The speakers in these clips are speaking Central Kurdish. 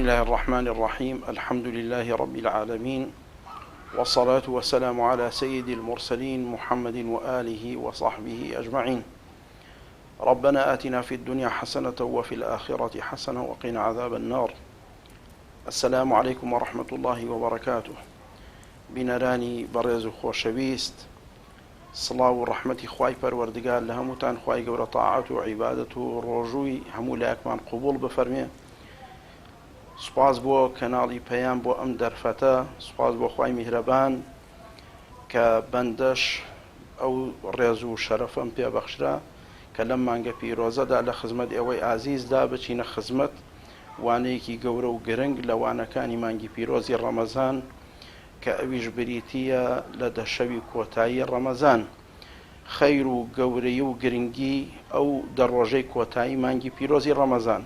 الله الرحمن الرحيم الحمد لله رب العالمين والصلاة والسلام على سيد المرسلين محمد وآله وصحبه أجمعين. ربنا آتنا في الدنيا حسنة وفي الآخرة حسنة وقنا عذاب النار. السلام عليكم ورحمة الله وبركاته. بنراني برز خوشويست صلاة ورحمة خواي پروردگار لهموتان خواي گەورە طاعات و عیبادەت و ڕۆژووی هەموو لایەکمان قبول بفەرمێ. سوپاس بۆ کەناڵی پەیام بۆ ئەم دەرفەتە، سوپاس بۆ خوای میهرەبان کە بەندەش ئەو ڕێز و شەرەفەم پێبەخشرا کە لەم مانگە پیرۆزەدا لە خزمەت ئێوەی ئازیزدا بچینە خزمەت وانەیەکی گەورە و گرنگ لە وانەکانی مانگی پیرۆزی ڕەمەزان کە ئەویش بریتیە لە دەشەوی کۆتایی ڕەمەزان. خەیر و گەورەی و گرنگی ئەو دەڕۆژەی کۆتایی مانگی پیرۆزی ڕەمەزان.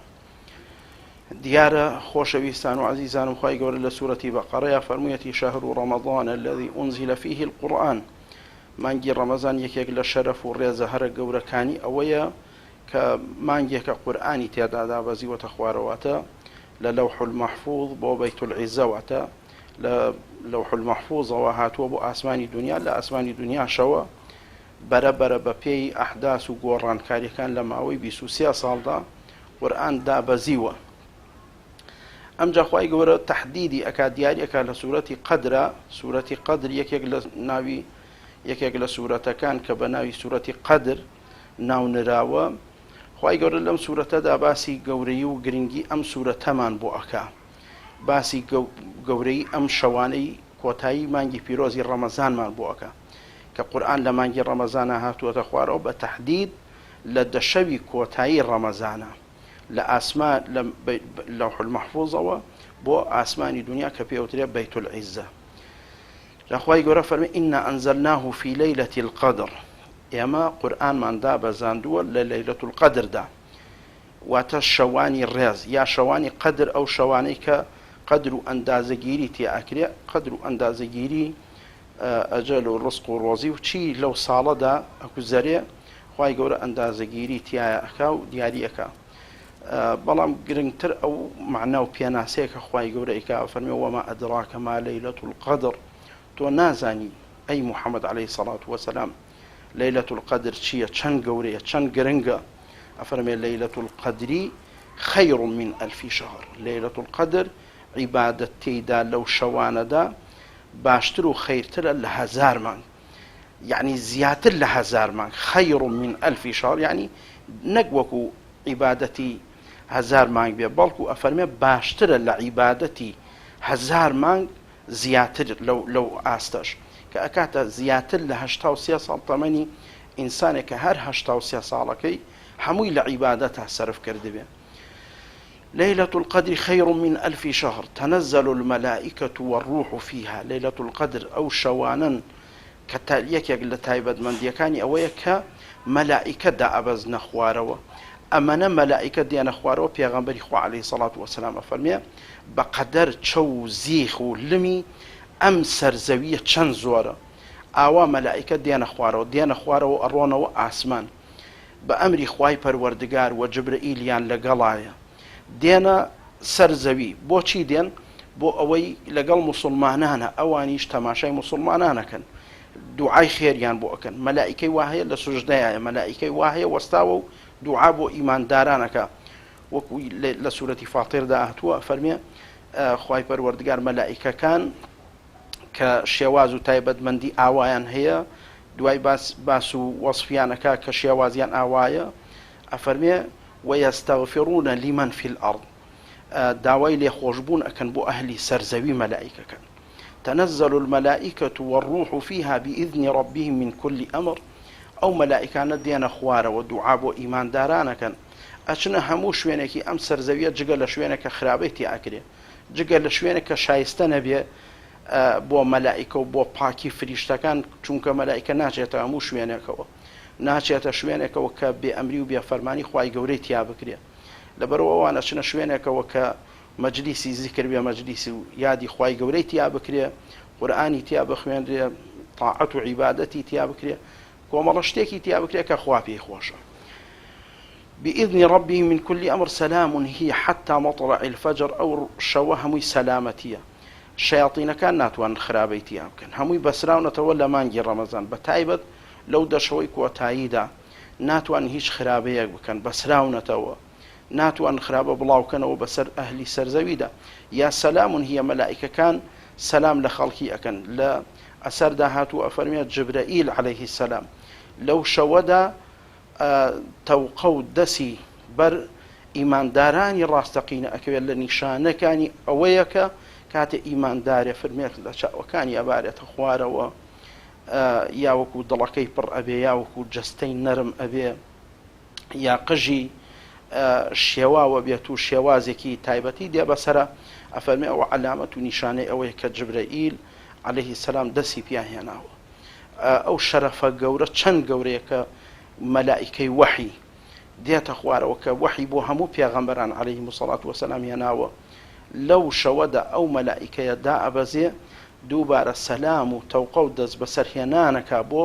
دیارە خۆشەویستان و عزیزانم، خوای گەورە لە سوورەتی بەقەرەیە فەرموویەتی شەهر ڕەمەضان الذي أنزل فيه القرآن. مانگی ڕەمەزان یەکێک لە شەرەف و ڕێزە هەرە گەورەکانی ئەوەیە کە مانگێکە قورئانی تێدا دابەزیوەتە خوارەوەتە لە لەوح المەحفوظ بۆ بەیت العیزەوەتە، لە لەوح المەحفوظەوە هاتووە بۆ ئاسمانی دنیا، لە ئاسمانی دنیاشەوە بەرەبەرە بە پێی ئەحداس و گۆڕانکاریەکان لە ماوەی 23 ساڵدا قورئان دابەزیوە. ئەمجا خوای گەورە تەحدیدی ئەکا دیاری ئەکا لە سوورەتی قەدرە. سوورەتی قەدر یەکێک لە سوورەتەکان کە بە ناوی سوورەتی قەدر ناونراوە. خوای گەورە لەم سوورەتەدا باسی گەورەی و گرنگی ئەم سوورەتەمان بۆ ئەکا، باسی گەورەی ئەم شەوانەی کۆتایی مانگی پیرۆزی ڕەمەزانمان بۆ ئەکا کە قورئان لە مانگی ڕەمەزانە هاتووەتە خوارەوە بە تەحدید لە دەشەوی کۆتایی ڕەمەزانە، لە ئاسمان لە لەوح المەحفوظەوە بۆ ئاسمانی دنیا کە پێوترێ بەیت العیزە. لەخوای گەورە فەرمێ ئینا ئەنزەلناه فی لەیلەتی القەدر. ئێمە قورئانمان دابەزاندووە لە لەیلەت القەدردا، واتە شەوانی ڕێز یا شەوانی قەدر، ئەو شەوانەی کە قەدر و ئەندازەگیری تێئەکرێ، قەدر و ئەندازەگیری ئەجەل و ڕزق و ڕۆزی و چی لەو ساڵەدا ئەکوزەرێ خوای گەورە ئەندازەگیری تایە ئەکا و دیاریەکە. بەڵام گرنگتر ئەو معنە و پێناسەیە کە خوای گەورە ئیکا فەرمێ وەما ئەدراکە ما لەیلەت القەدر. تۆ نازانی ئەی موحەممەد عەلەیهی سەڵات وەسەلام لەیلەت القەدر چییە، چەند گەورەیە، چەند گرنگە. ئەفەرمێ لەیلەت القەدری خەیر من ئەلفی شەهر. لەیلەت القەدر عیبادەت تێیدا لەو شەوانەدا باشتر و خەیرترە لە 1000 مانگ، یعنی زیاتر لە 1000 مانگ. خەیر من ئەلفی شەهر یعنی نەک وەکو عیبادەتی 1000 مانگ بێ، بەڵکو ئەفەرمێ باشترە لە عیبادەتی 1000 مانگ زیاتر لەو ئاستەش، کە ئەکاتە زیاتر لە 83 ساڵ تەمەنی ئینسانێک کە هەر 83 ساڵەکەی هەمووی لە عیبادەتە سەرف کردبێ. ليلة القدر خير من ألف شهر تنزل الملائكة والروح فيها. ليلة القدر أو شوانا كتاليك لتايبد من ديكاني أويك ملائكة دا أبز نخوارو، أمنا ملائكة دي نخوارو بيغمبر إخوة عليه الصلاة والسلام أفرمي بقدر تشو زيخ لمي أم سرزوية چند زورة آوا ملائكة دي نخوارو أرونو آسمان بأمر إخوة پروردگار وجبرائيليان لقلايا دێنە سەرزەوی. بۆچی دێن؟ بۆ ئەوەی لەگەڵ موسڵمانانە ئەوانیش تەماشای موسڵمانانەکەن، دوعای خێریان بۆ ئەکەن. مەلائیکەی وهەیە لە سوژدەیە، مەلائیکەی وهەیە وەستاوە و دوعا بۆ ئیماندارانەکە، وەکو لە سوورەتی فاتیردا هاتووە فەرمێ خوای پەروەردگار مەلائیکەکان کە شێواز و تایبەتمەندی ئاوایان هەیە، دوای باس و وەصفیانەکە کە شێوازیان ئاوایە، ئەفەرمێ ويستغفرون لمن في الأرض. داوای لێخۆشبوون ئەکەن بۆ ئەهلی سەرزەوی مەلائیکەکان. تنزل الملائكة والروح فيها بإذن ربهم من كل أمر. أو ملائكانە دێنە خوارەوە دوعا بۆ ئیماندارانەکەن، ئەچنە هەموو شوێنێکی ئەم سەرزەویە جگە لە شوێنێکە خراپەی تێئەکرێ، جگە لە شوێنێکە شایستە نەبێ بۆ مەلائیکە و بۆ پاکی فریشتەکان، چونکە مەلائیکە ناچێتە هەموو شوێنێکەوە، ناچێتە شوێنێکەوە کە بێ ئەمری و بێ فەرمانی خوای گەورەی تیا بکرێ. لەبەرەوە ئەوانە چنە شوێنێکەوە کە مەجلیسی زیکر بێ، مەجلیسی و یادی خوای گەورەی تیا بکرێ، قورئانی تیا بخوێنرێ، طاعەت و عیبادەتی تیا بکرێ، کۆمەڵە شتێکی تیا بکرێ کە خوا پێی خۆشە. بإذن ربي من كل أمر سلام هي حتى مطلع الفجر أو شەوە هەمووی سەلامەتیە. شەیاطینەکان ناتوان خراپەیتیان بکەن، هەمووی بەسراونەتەوە لە مانگی ڕەمەزان، بە تایبەت لەو دەشەوەی کۆتاییدا ناتوان هیچ خراپەیەک بکەن، بەسراونەتەوە ناتوان خراپە بڵاوکەنەوە بەسەر ئەهلی سەرزەویدا. یا سەلامون هیە، مەلائیکەکان سەلام لە خەڵکی ئەکەن. لە ئەسەردا هاتووە ئەفەرمێت جبرائیل عەلەیهی سەلام لەو شەوەدا تەوقە و دەسی بەر ئیماندارانی ڕاستەقینە ئەکەوێت لە نیشانەکانی ئەوەیە کە کاتێ ئیماندارێ فرمێت لە چاوەکانی ئەبارێتە خوارەوە، یاوەکو دڵەکەی پڕ ئەبێ، یاوەکو جەستەی نەرم ئەبێ، یا قژی شێواوە بێت و شێوازێکی تایبەتی دێ بەسەرە. ئەفەرمێ ئەوە عەلامەت و نیشانەی ئەوەیە کە جبرائیل عەلەیهی سەلام دەسی پیاهێناوە. ئەو شەرەفە گەورە چەند گەورەیە کە مەلائیکەی وەحی دێتە خوارەوە کە وەحی بۆ هەموو پێغەمبەران عەلەیهیمو سەڵات وەسەلام هێناوە. لەو شەوەدا ئەو مەلائیکەیە دائەبەزێ دووبارە سەلام و تەوقە و دەست بەسەرهێنانەکە بۆ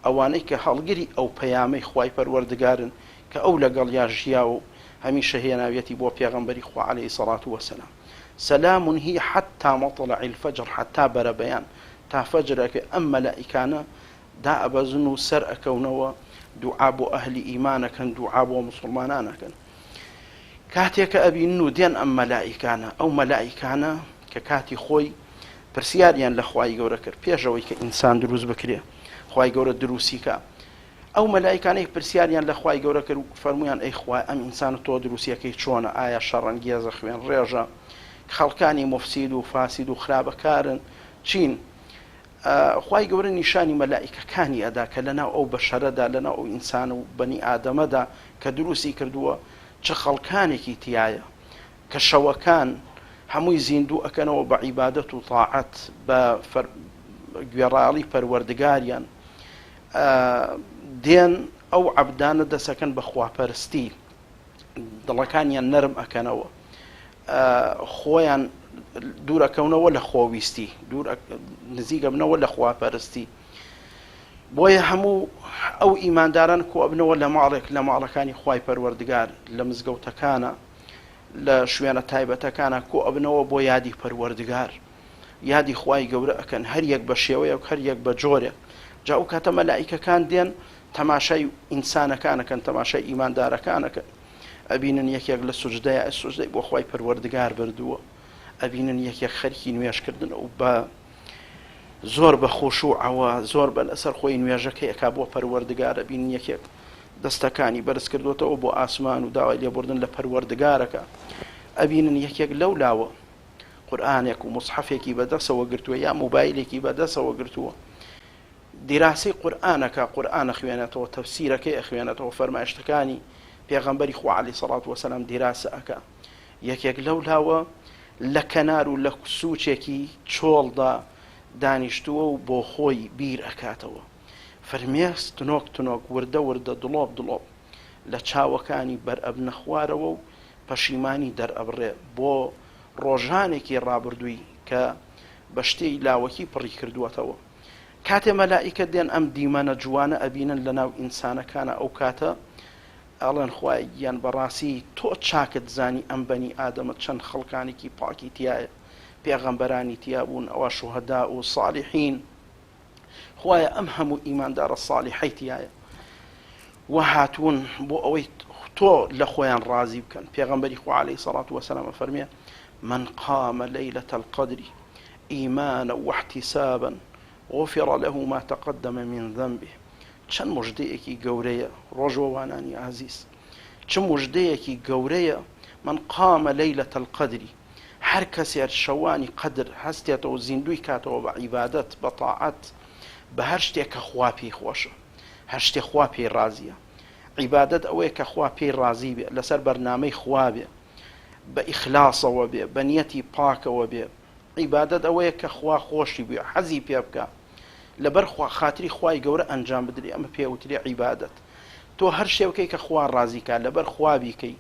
ئەوانەی کە هەڵگری ئەو پەیامەی خوای پەروەردگارن کە ئەو لەگەڵ یا ژیا و هەمیشە هێناوێتی بۆ پێغەمبەری خوا عەلەیهی سەڵات وەسەلام. سەلام هی حتا مطلع الفجر، حتا بەرەبەیان تا فەجرەکە ئەم مەلائیکانە دائەبەزن و سەر ئەکەونەوە دوعا بۆ ئەهلی ئیمانەکەن، دوعا بۆ مسلمانانەکەن. کاتێکە ئەبین و دێن ئەم مەلائیکانە، ئەو مەلائیکانە کە کاتی خۆی پرسیاریان لە خوای گەورە کرد پێشەوەی کە ئینسان دروست بکرێ، خوای گەورە دروستیکە. ئەو مەلائیکانەی پرسیاریان لە خوای گەورە کرد و فەرمویان ئەی خوای ئەم ئینسانە تۆ دروستیەکەی چۆنە؟ ئایا شەڕەنگێزە، خوێن ڕێژە، خەڵکانی مفسید و فاسید و خراپەکارن چین؟ خوای گەورە نیشانی مەلائیکەکانی ئەدا کە لەناو ئەو بەشەرەدا، لەناو ئەو ئینسان و بەنی ئادەمەدا کە دروستی کردووە چه خەڵکانێکی تایە کە شەوەکان هەمووی زیندوو ئەکەنەوە بە عیبادەت و تاعەت، بە گوێڕاڵی پەروەردگاریان، دێن ئەو عەبدانە دەسەکەن بە خواپەرستی، دڵەکانیان نەرم ئەکەنەوە، خۆیان دوورەکەونەوە لە خۆویستی، نزیکە بنەوە لە خواپەرستی. بۆیە هەموو ئەو ئیمانداران کۆ ئەبنەوە لە ماڵێک لە ماڵەکانی خوای پەروەردگار، لە مزگەوتەکانە، لە شوێنە تایبەتەکانە کۆ ئەبنەوە بۆ یادی پەروەردگار، یادی خوای گەورە ئەکەن، هەر یەک بە شێوەیەک، هەر یەک بە جۆرێک. جا ئەو کاتە مەلائیکەکان دێن تەماشای ئینسانەکانەکەن، تەماشای ئیماندارەکانەکەن، ئەبینن یەکێک لە سوجدەیە سوجدەی بۆ خوای پەروەردگار بردووە، ئەبینن یەکێک خەریکی نوێژکردن و بە زۆر بە خۆشوعەوە، زۆر بە لەسەر خۆی نوێژەکەی ئەکا بۆ پەروەردگار، ئەبینن یەکێک دەستەکانی بەرز کردوێتەوە بۆ ئاسمان و داوای لێبوردن لە پەروەردگارەکە، ئەبینن یەکێک لەو لاوە قورئانێک و مصحەفێکی بەدەستەوە گرتووە یا مۆبایلێکی بەدەستەوە گرتووە، دیراسی قورئانەکە، قورئانە خوێنێتەوە، تەفسیرەکەی ئەخوێنێتەوە، فەرمایشتەکانی پێغەمبەری خوا عەلەیهی سەڵات وەسەلام دیراسە ئەکا. یەکێک لەو لاوە لە کەنار و لە سوچێکی چۆڵدا دانیشتووە و بۆ خۆی بیر ئەکاتەوە، فەرمێس تنۆک تنۆک، وردە وردە، دڵۆب دڵۆب لە چاوەکانی بەرئەبنە خوارەوە و پەشیمانی دەرئەبڕێ بۆ ڕۆژانێکی ڕابردووی کە بە شتەی لاوەکی پڕی کردووەتەوە. کاتێ مەلائیکە دێن ئەم دیمەنە جوانە ئەبینن لە ناو ئینسانەکانە، ئەو کاتە ئەڵێن خوای گیان بەڕاستی تۆ چاکت زانی ئەم بەنی ئادەمە چەند خەڵکانێکی پاکی تایە، پێغەمبەرانی تیا بوون، ئەوە شوهەدا و ساڵحین، خوایە ئەم هەموو ئیماندارە ساڵحەی تایە و هاتوون بۆ ئەوەی تۆ لە خۆیان ڕازی بکەن. پێغەمبەری خوا عەلەیهی سەڵات وەسەلام فەرمێ من قام ليلة القدر إيمانا واحتسابا غفر له ما تقدم من ذنبه. چەند مژدەیەکی گەورەیە ڕۆژوەوانانی عزیز، چ مژدەیەکی گەورەیە. من قام ليلة القدر، هەر کەسێک شەوانی قەدر هەستێتەوە زیندوی کاتەوە بە عیبادەت، بە تاعەت، بە هەر شتێک کە خوا پێی خۆشە، هەر شتێک خوا پێی ڕازیە. عیبادەت ئەوەیە کە خوا پێی ڕازی بێ، لەسەر بەرنامەی خوا بێ، بە ئیخلاسەوە بێ، بە نیەتی پاکەوە بێ. عیبادەت ئەوەیە کە خوا خۆشی بێ، حەزی پێ بکە، لەبەر خاتری خوای گەورە ئەنجام بدرێ، ئەمە پێوترێ عیبادەت. تۆ هەر شێوکەی کە خوا ڕازی کات لەبەر خوا بیکەی،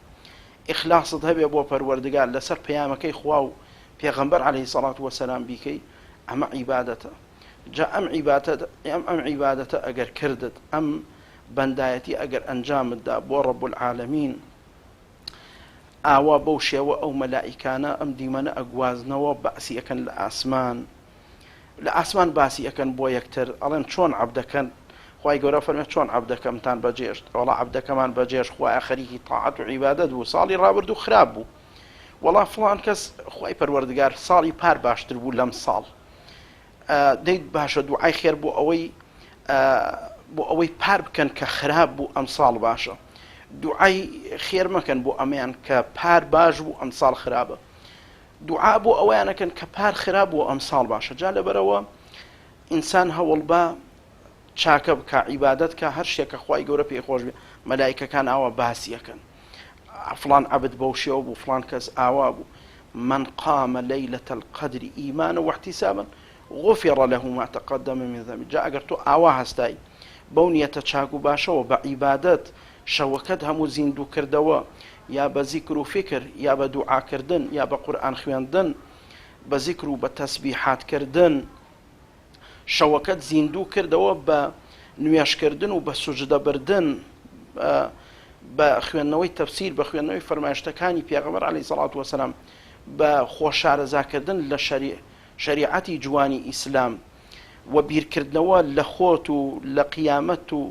ئیخلاست هەبێ بۆ پەروەردگار، لەسەر پەیامەکەی خوا و پێغەمبەر عەلەیهی سەڵات وەسەلام بیکەی، ئەمە عیبادەتە. جا ئەم عیبادەتە ئەگەر کردت، ئەم بەندایەتی ئەگەر ئەنجامتدا بۆ ڕەب العالەمین ئاوا بەو شێوە ئەو مەلائیکانە ئەم دیمەنە ئەگوازنەوە باسی ئەەکەن لە ئاسمان باسی ئەەکەن بۆ یەکتر ئەڵێن چۆن عەبدەکەن خوای گەورە فەرمێ چۆن عەبدەکەمتان بەجێشت وەڵا عەبدەکەمان بەجێش خوایە خەریکی تاعەت و عیبادەت بوو ساڵی ڕابردوو خراپ بوو وەڵا فڵان کەس خوای پەروەردگار ساڵی پار باشتر بوو لەم ساڵ دەیت باشە دوعای خێر بۆ ئەوەی پار بکەن کە خراپ بوو ئەم ساڵ باشە دوعای خێر مەکەن بۆ ئەمەیان کە پار باش بوو ئەم ساڵ خراپە دوعا بۆ ئەویانەکەن کە پار خراپ بوو ئەم ساڵ باشە جا لەبەرەوە ئینسان هەوڵ بە چاکە بکە عیبادەت کە هەر شتێکە خوای گەورە پێخۆش بێ مەلایکەکان ئاوا باسیەکەن فڵان عەبد بەو شێوە بوو فڵان کەس ئاوا بوو من قام ليلة القدر إيمانا واحتسابا غفر له ما تقدم من ذنبه جا ئەگەر تۆ ئاوا هەستای بەو نیەتە چاک و باشەوە بە عیبادەت شەوەکەت هەموو زیندوو کردەوە یا بە زیکر و فکر یا بە دوعاکردن یا بە قورئان خوێندن بە زیکر و بە تەسبیحاتکردن شەوەکەت زیندوو کردەوە بە نوێشکردن و بە سوجدە بردن بە خوێندنەوەی تەفسیر بە خوێندنەوەی فەرمایشتەکانی پێغەمبەر عەلەیهی سەڵات وسەلام بە خۆشارەزاکردن لە شریعەتی جوانی ئیسلام و بیرکردنەوە لە خۆت و لە قیامەت و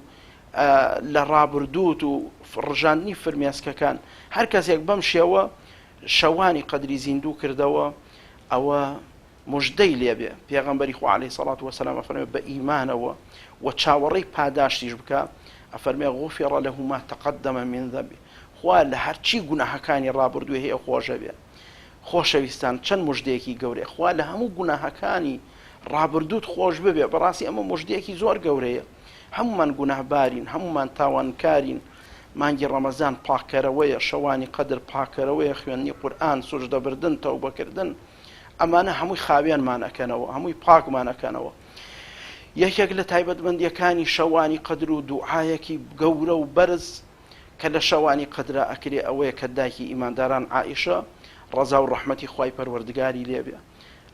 لە ڕابردووت و ڕژاندنی فرمێسکەکان هەر کەسێک بەم شێوە شەوانی قەدری زیندوو کردەوە ئەوە مژدەی لێبێ پێغەمبەری خوا عەلەیهی سەڵات وسەلام ئەفەرمێ بە ئیمانەوە و چاوەڕێی پاداشتیش بکە ئەفەرمێ غوفر له ما تقدم من ذنبه خوا لە هەرچی گوناهەکانی ڕابردووی هەیە خۆشە بێ خۆشەویستان چەند مژدەیەکی گەورەیە خوا لە هەموو گوناهەکانی ڕابردووت خۆش ببێ بەڕاستی ئەمە مژدەیەکی زۆر گەورەیە هەمومان گوناهبارین هەمومان تاوانکارین مانگی ڕەمەزان پاکەرەوەیە شەوانی قەدر پاکەرەوەیە خوێندنی قورئان سوجدەبردن تەوبەکردن ئەمانە هەمووی خاوێنمانەکەنەوە هەمووی پاکمانەکەنەوە یەکێک لە تایبەتمەندیەکانی شەوانی قەدر و دوعایەکی گەورە و بەرز کە لە شەوانی قەدرا ئەکرێ ئەوەیە کە دایکی ئیمانداران عائیشە ڕەزا و ڕەحمەتی خوای پەروەردگاری لێبێ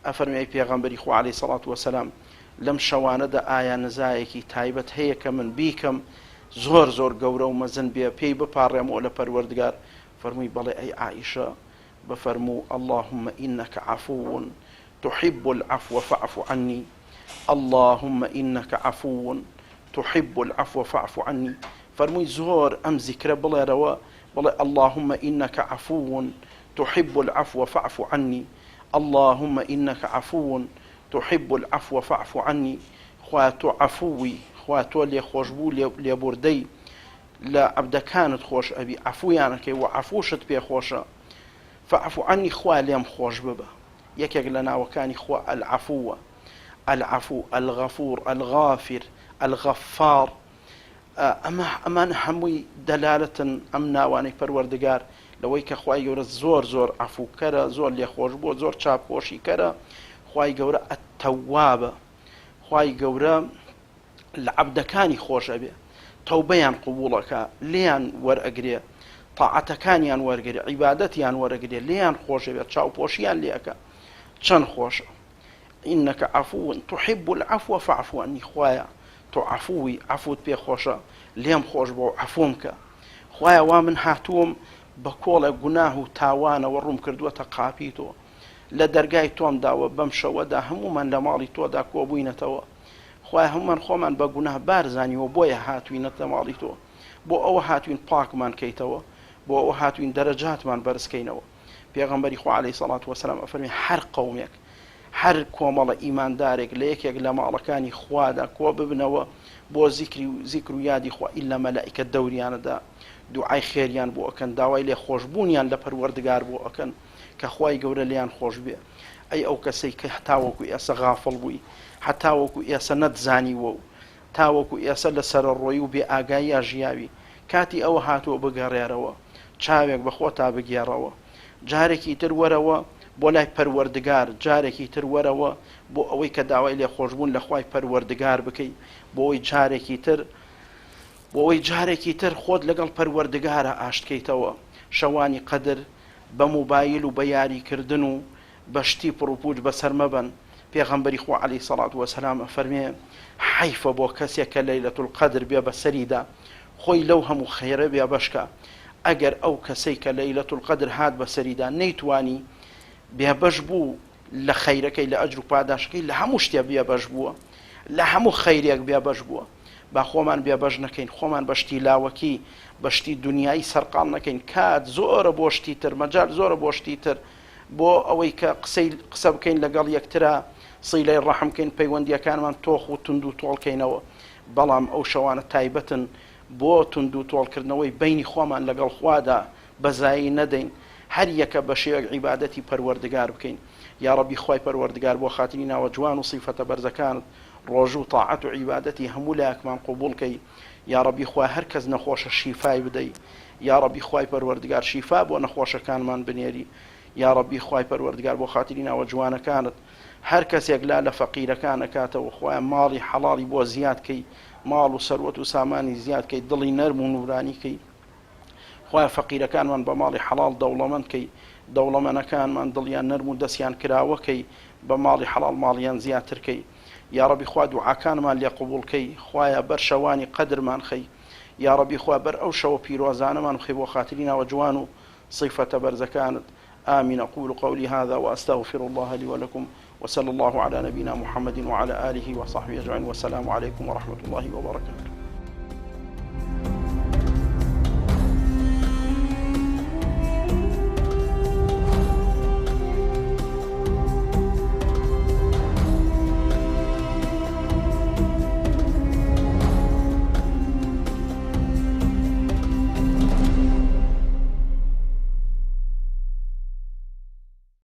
ئەفەرمێ پێغەمبەری خوا عەلەیهی سەڵات وسەلام لەم شەوانەدا ئایا نزایەکی تایبەت هەیە کە من بیکەم زۆر زۆر گەورە و مەزن بێ پێی بپاڕێمەوە لە پەروەردگار فەرمووی بەڵێ ئەی عائیشە بفرموا اللهم إنك عفو تحب العفو فاعف عني اللهم إنك عفو تحب العفو فاعف عني فرمووی زۆر ئەم زیکرە بڵێرەوە بڵێ اللهم إنك عفو تحب العفو فاعف عني اللهم إنك عفو تحب العفو فاعف عني خوا تۆ عەفووی خوا تۆ لێخۆشبوو لێبوردەی لە عەبدەکانت خۆش ئەبی عەفویانەکەی و عەفووشت پێخۆشە فاعف عني خوا لێم خۆش ببە یەکێک لە ناوەکانی خوا العەفووە العفو الغفور الغافر الغفار ئەمان هەمووی دەلالەتن ئەم ناوانەی پەروەردگار لەوەی کە خوای گەورە زۆر زۆر عەفوکەرە زۆر لێخۆش بووە زۆر چاپۆشیکەرە خوای گەورە ئەتەوابە خوای گەورە لە عەبدەکانی خۆش ئەبێ تەوبەیان قبوڵەکە لێیان وەرئەگرێ تاعەتەکانیان وەرگێ عیبادەتیان وەرەگرێ لێیان خۆشە بێت چاوپۆشیان لێەکە چەند خۆشە إنك عفو تحب العفو فاعف عني خوایە تۆ عەفووی عەفوت پێ خۆشە لێم خۆش بۆ عەفوم کە خوایە وا من هاتووم بە کۆڵە گوناه و تاوانەوە ڕووم کردووەتە قاپیتەوە لە دەرگای تۆم داوە بەم شەوەدا هەمومان لە ماڵی تۆدا کۆبووینەتەوە خوایە هەمومان خۆمان بە گوناه بارزانیوە بۆیە هاتووینەتە ماڵی تۆ بۆ ئەوە هاتوین پاکمان کەیتەوە بۆ ئەوە هاتوین دەرەجاتمان بەرزکەینەوە پێغەمبەری خوا عەلەیهی سەڵات وسەلام ئەفەرمێ هەر قەومێک هەر کۆمەڵە ئیماندارێک لە یەکێک لە ماڵەکانی خوادا کۆ ببنەوە بۆ زیکر و یادی خوا ئیلا مەلائیکە دەوریانەدا دوعای خێریان بۆ ئەکەن داوای لێ خۆشبوونیان لە پەروەردگار بۆ ئەکەن کە خوای گەورە لیان خۆش بێ ئەی ئەو کەسەی کە تاوەکو ئێستا غافڵ بووی هەتاوەکو ئێستا نەتزانیوە و تاوەکو ئێستا لە سەرڕۆیی و بێ ئاگایی ژیاوی کاتی ئەوە هاتووە بگەڕێرەوە چاوێک بە خۆتا بگێڕەوە جارێکی تر وەرەوە بۆ لای پەروەردگار جارێکی تر وەرەوە بۆ ئەوەی کە داوای لێ خۆشبوون لە خوای پەروەردگار بکەی بۆ ئەوەی جارێکی تر خۆت لەگەڵ پەروەردگارە ئاشتکەیتەوە شەوانی قەدر بە موبایل و بە یاریکردن و بەشتی پڕوپوچ بەسەر مەبەن پێغەمبەری خوا عەلەیهی سەڵات وەسەلام فەرمێ حەیفە بۆ کەسێک کە لەیلەتول القەدر بێ بەسەریدا خۆی لەو هەموو خەیرە بێ بەشکە ئەگەر ئەو کەسەی کە لەیلەتول القەدر هات بەسەریدا نەیتوانی بێبەش بوو لە خەیرەکەی لە ئەجر و پاداشەکەی لە هەموو شتێ بێبەش بووە لە هەموو خەیرێک بێبەش بووە با خۆمان بێبەش نەکەین خۆمان بەشتی لاوەکی بەشتی دنیای سەرقام نەکەین کات زۆرە بۆ شتی تر مەجال زۆرە بۆ شتی تر بۆ ئەوەی کە قسە بکەین لەگەڵ یەکترا سیلەی ڕەحمکەین پەیوەندیەکانمان تۆخ و تند و تۆڵکەینەوە بەڵام ئەو شەوانە تایبەتن بۆ تند و تۆڵکردنەوەی بینی خۆمان لەگەڵ خوادا بەزایی نەدەین هەر یەکە بە شێوەیەک عیبادەتی پەروەردگار بکەین یا ڕەبی خوای پەروەردگار بۆ خاتری ناوە جوان و سیفەتە بەرزەکانت ڕۆژ و تاعەت و عیبادەتی هەموو لایەکمان قبوڵکەی یا ڕەبی خوا هەر کەس نەخۆشە شیفای بدەی یا ڕەبی خوای پەروەردگار شیفا بۆ نەخۆشەکانمان بنێری یا ڕەبی خوای پەروەردگار بۆ خاتری ناوە جوانەکانت هەر کەسێک لا لە فەقیرەکان ئەکاتەوە خوایە ماڵی حەڵاڵی بۆ زیادکەی ماڵ و سەروەت و سامانی زیادکەی دڵی نەرم و نورانیکەی خوایە فەقیرەکانمان بە ماڵی حەڵاڵ دەوڵەمەندکەی دەوڵەمەنەکانمان دڵیان نەرم و دەستیان کراوەکەی بە ماڵی حەڵاڵ ماڵیان زیاترکەی یا ڕەبی خوا دوعاکانمان لێ قبوڵکەی خوایە بەر شەوانی قەدرمان خەی یا ڕەبی خوا بەر ئەو شەوە پیرۆزانەمان خەی بۆ خاتری ناوە جوان و صیفەتە بەرزەکانت آمين أقول قولي هذا وأستغفر الله لي ولكم وصلى الله على نبينا محمد وعلى آله وصحبه أجمعين والسلام عليكم ورحمة الله وبركاته.